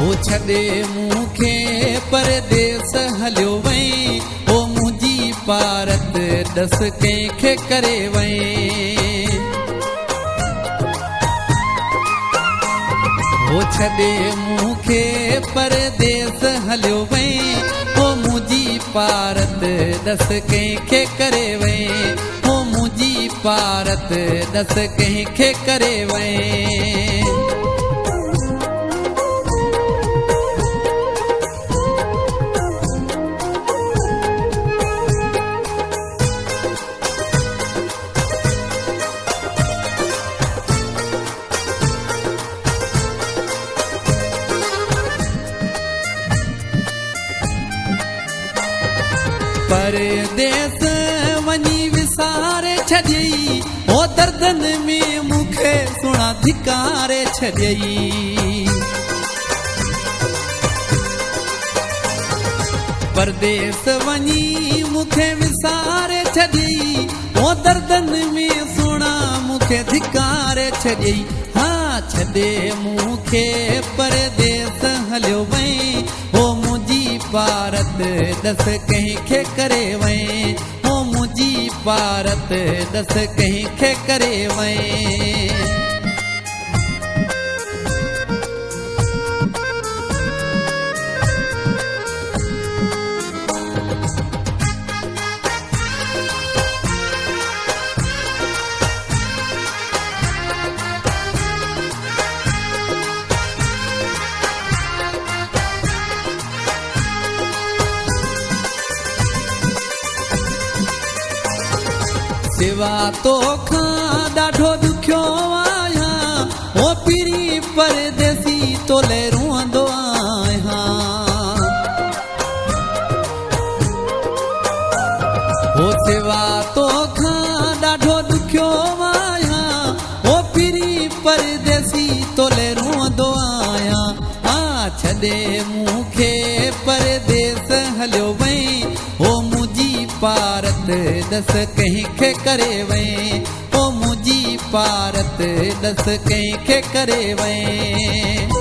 हो छॾे मूंखे परदेस हलियो वई हो मुंहिंजी पारत दस कंहिंखे करे वई हो छॾे मूंखे परदेस हलियो वई हो मुंहिंजी पारत दस कंहिंखे करे वई हो मुंहिंजी पारत दस कंहिंखे करे वई परदेस वञी विसारे छॾियई हो दर्दन में मूंखे सुणा धिकारे छॾियई परदेस वञी मूंखे विसारे छॾियई हो दर्दन में सुणा मूंखे धिकारे छॾियई हाँ छॾे मूंखे परदेस हलियो वई हो मुंहिंजी पारत दस कंहिंखे करे वई हो मुंहिंजी पारत दस कंहिंखे करे वई सिवा तोखां ॾाढो ॾुखियो आहियां हो पीरी परदेसी तोले रुअंदो आहियां हो सिवा तोखां ॾाढो ॾुखियो आहियां हो पीरी परदेसी तोले रुअंदो आहियां हाँ छॾे मूंखे परदेस हलियो वई हो मुंहिंजी पारत दस कंहिंखे करे वई हो मुंहिंजी पारत दस कंहिंखे करे वई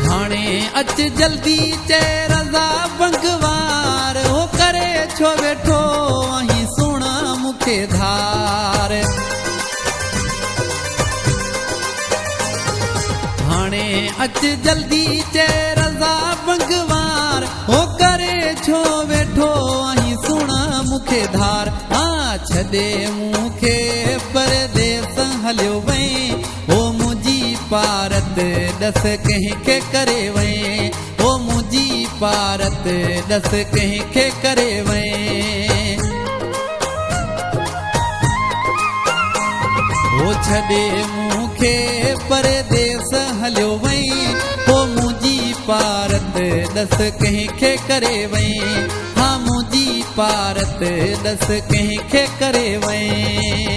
हाणे अच जल्दी चे रज़ा बंगवार हो करे छो वेठो आहीं सुणा मूंखे धार हाणे अच जल्दी चे रज़ा बंगवार हो करे छो वेठो आहीं सुणा मूंखे धार हाँ छॾे मूंखे परदेस हलियो वई हो मुंहिंजी पारत दस कंहिंखे करे वई हो मुंहिंजी पारत दस कंहिंखे करे वई हो छॾे मूंखे परदेस हलियो वई हो मुंहिंजी पारत दस कंहिंखे करे वई हाँ मुंहिंजी पारत दस कंहिंखे करे वई